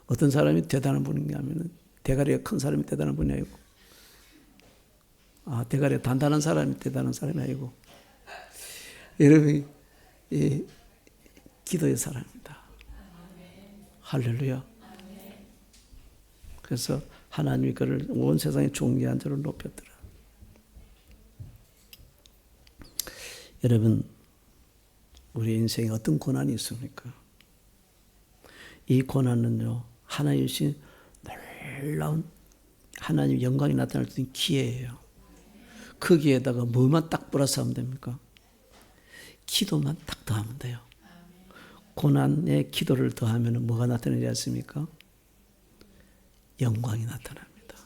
어떤 사람이 대단한 분이냐면 대가리가 큰 사람이 대단한 분이 아니고 대가리 단단한 사람이 대단한 사람이 아니고 여러분이 기도의 사람입니다. 할렐루야. 그래서 하나님이 그를 온 세상의 존귀한 자로 높였더라. 여러분, 우리 인생에 어떤 고난이 있습니까? 이 고난은요, 하나님 주신 놀라운 하나님 영광이 나타날 수 있는 기회예요. 그 기회에다가 뭐만 딱 플러스 하면 됩니까? 기도만 딱 더하면 돼요. 고난에 기도를 더하면 뭐가 나타나지 않습니까? 영광이 나타납니다.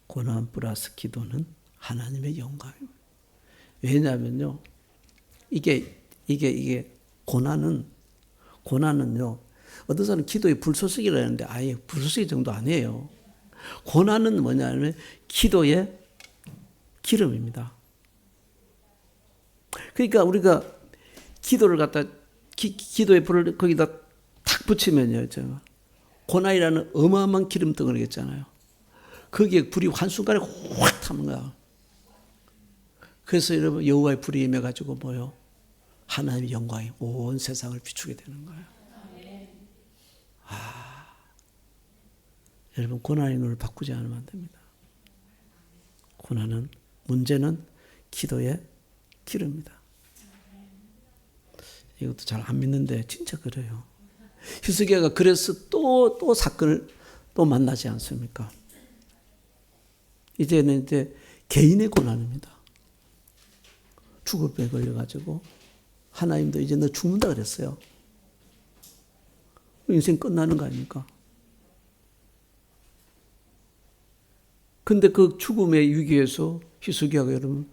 고난 플러스 기도는 하나님의 영광입니다. 왜냐하면요, 이게 고난은요, 어떤 사람은 기도에 불쏘시기라는데 아예 불쏘시기 정도 아니에요. 고난은 뭐냐면 기도의 기름입니다. 그러니까 우리가 기도를 갖다 기도의 불을 거기다 탁 붙이면요, 고난이라는 어마어마한 기름 덩어리 있잖아요. 거기에 불이 한순간에 확 타는 거야. 그래서 여러분 여호와의 불이 임해가지고 뭐요? 하나님의 영광이 온 세상을 비추게 되는 거예요. 여러분 고난의 눈을 바꾸지 않으면 안 됩니다. 문제는 기도의 기름입니다. 이것도 잘 안 믿는데 진짜 그래요. 히스기야가 그래서 또 사건을 또 만나지 않습니까? 이제는 개인의 고난입니다. 죽을 병에 걸려가지고 하나님도 이제 너 죽는다 그랬어요. 인생 끝나는 거 아닙니까? 근데 그 죽음의 위기에서 히스기야가 여러분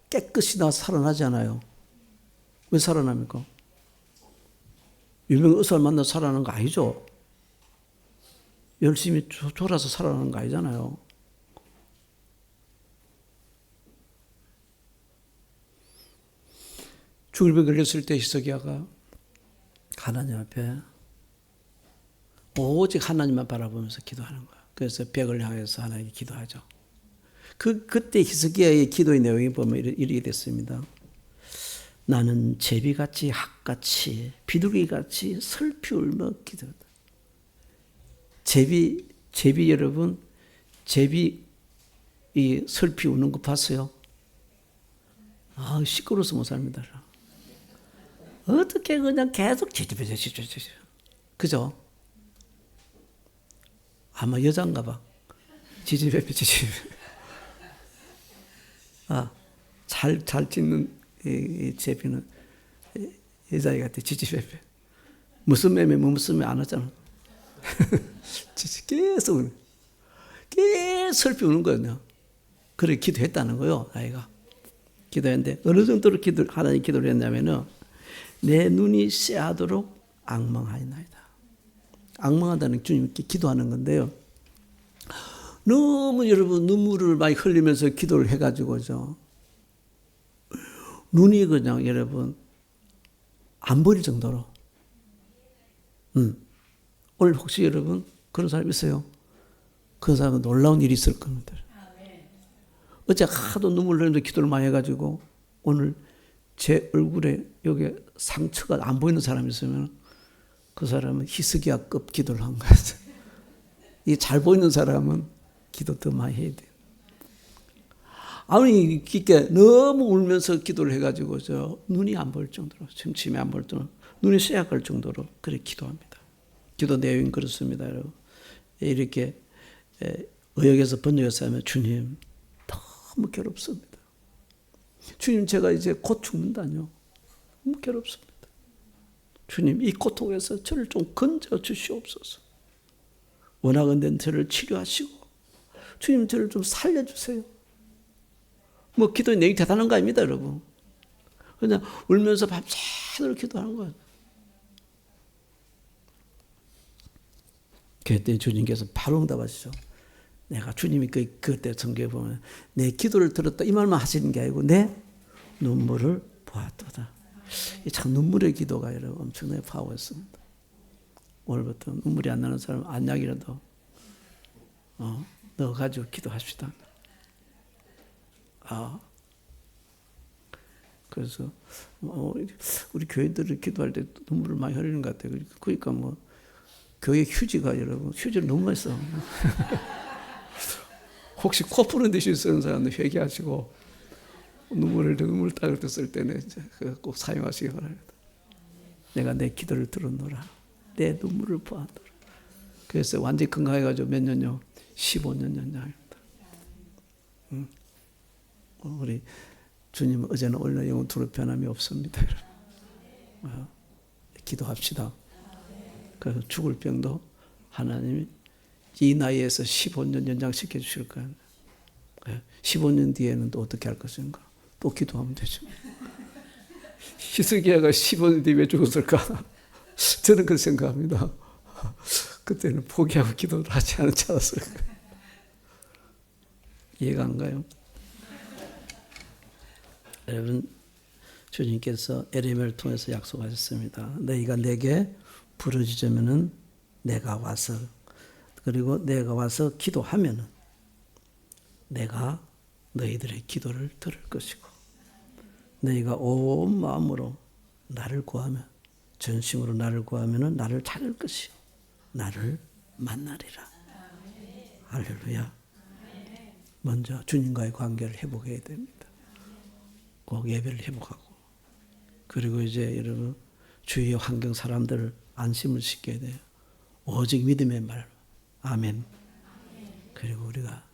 깨끗이 살아나지 않아요. 왜 살아납니까? 유명 의사를 만나 살아나는 거 아니죠. 열심히 졸아서 살아나는 거 아니잖아요. 죽을 병에 걸렸을 때 히스기야가 하나님 앞에 오직 하나님만 바라보면서 기도하는 거예요. 그래서 벽을 향해서 하나님께 기도하죠. 그때 히스기야의 기도의 내용이 보면 이렇게 됐습니다. 나는 제비같이 학같이 비둘기같이 슬피 울며 기도한다. 제비 여러분, 제비 이 슬피 우는 거 봤어요? 시끄러워서 못 삽니다. 어떻게 그냥 계속 지지배지지지 그죠? 아마 여잔가 봐. 지지배배. 잘 짖는 이 제비는 여자애 같아. 지지배배. 무슨 매매 안 하잖아. 계속 슬피 우는 거예요. 그래 기도했다는 거요, 아이가. 기도했는데 어느 정도로 하나님 기도를 했냐면은 내 눈이 쎄하도록 악망하였나이다. 악망하다는 주님께 기도하는 건데요. 너무 여러분 눈물을 많이 흘리면서 기도를 해가지고죠. 눈이 그냥 여러분 안 보일 정도로. 오늘 혹시 여러분 그런 사람 있어요? 그 사람은 놀라운 일이 있을 겁니다. 어제 하도 눈물 흘리면서 기도를 많이 해가지고 오늘 제 얼굴에 여기 상처가 안 보이는 사람이 있으면 그 사람은 히스기야급 기도를 한 거예요. 이 잘 보이는 사람은 기도 더 많이 해야 돼요. 아니, 이렇게 너무 울면서 기도를 해가지고 눈이 안 보일 정도로, 침침이 안 보일 정도로, 눈이 쇠약할 정도로 그렇게 기도합니다. 기도 내용은 그렇습니다, 여러분. 이렇게 의역에서 번역해서 하면 주님 너무 괴롭습니다. 주님 제가 이제 곧 죽는다뇨. 너무 괴롭습니다. 주님 이 고통에서 저를 좀 건져 주시옵소서. 원하건대 저를 치료하시고 주님 저를 좀 살려주세요. 뭐 기도의 내용이 대단한 거 아닙니다, 여러분. 그냥 울면서 밤새도록 기도하는 거예요. 그때 주님께서 바로 응답하시죠. 내가 주님이 그때 성경에 보면 내 기도를 들었다 이 말만 하시는 게 아니고 내 눈물을 보았도다. 참 눈물의 기도가 여러분 엄청나게 파워였습니다. 오늘부터 눈물이 안 나는 사람 안약이라도 넣어가지고 기도합시다. 그래서 우리 교회들이 기도할 때 눈물을 많이 흘리는 것 같아요. 그러니까 뭐 교회 휴지가 여러분 휴지를 너무 많이 써. 혹시 코 푸는 데 쓰는 사람들 회개하시고 눈물 닦을 때 쓸 때는 꼭 사용하시기 바랍니다. 내가 내 기도를 들었노라. 내 눈물을 보았노라. 그래서 완전히 건강해가지고 몇 년요? 15년 연장입니다. 우리 주님 어제는 오늘 영혼 두루 변함이 없습니다. 기도합시다. 그래서 죽을 병도 하나님이 이 나이에서 15년 연장시켜 주실 거예요. 15년 뒤에는 또 어떻게 할 것인가? 또 기도하면 되죠. 히스기야가 15년 뒤에 왜 죽었을까? 저는 그렇게 생각합니다. 그때는 포기하고 기도를 하지 않지 않았을까? 이해가 안 가요? 여러분, 주님께서 에레미야를 통해서 약속하셨습니다. 너희가 내게 부르짖으면은 내가 와서, 그리고 내가 와서 기도하면은 내가 너희들의 기도를 들을 것이고, 너희가 온 마음으로 나를 구하면, 전심으로 나를 구하면은 나를 찾을 것이요 나를 만나리라. 할렐루야. 먼저 주님과의 관계를 회복해야 됩니다. 꼭 예배를 회복하고, 그리고 이제 여러분 주위의 환경 사람들을 안심을 시켜야 돼요. 오직 믿음의 말, 아멘. 그리고 우리가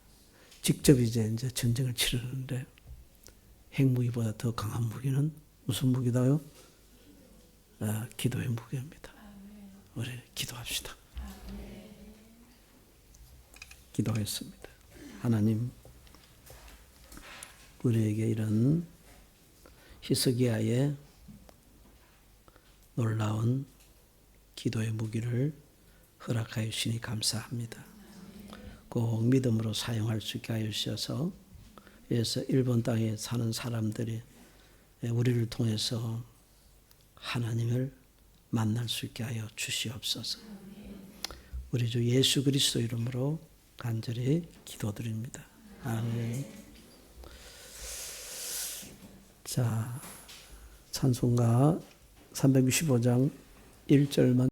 직접 이제 전쟁을 치르는데 핵무기보다 더 강한 무기는 무슨 무기다요? 기도의 무기입니다. 우리 기도합시다. 기도하겠습니다. 하나님, 우리에게 이런 히스기야의 놀라운 기도의 무기를 허락하여 주시니 감사합니다. 꼭 믿음으로 사용할 수 있게 하여 주셔서, 그래서 일본 땅에 사는 사람들이 우리를 통해서 하나님을 만날 수 있게 하여 주시옵소서. 우리 주 예수 그리스도 이름으로 간절히 기도드립니다. 아멘. 자, 찬송가 365장 1절만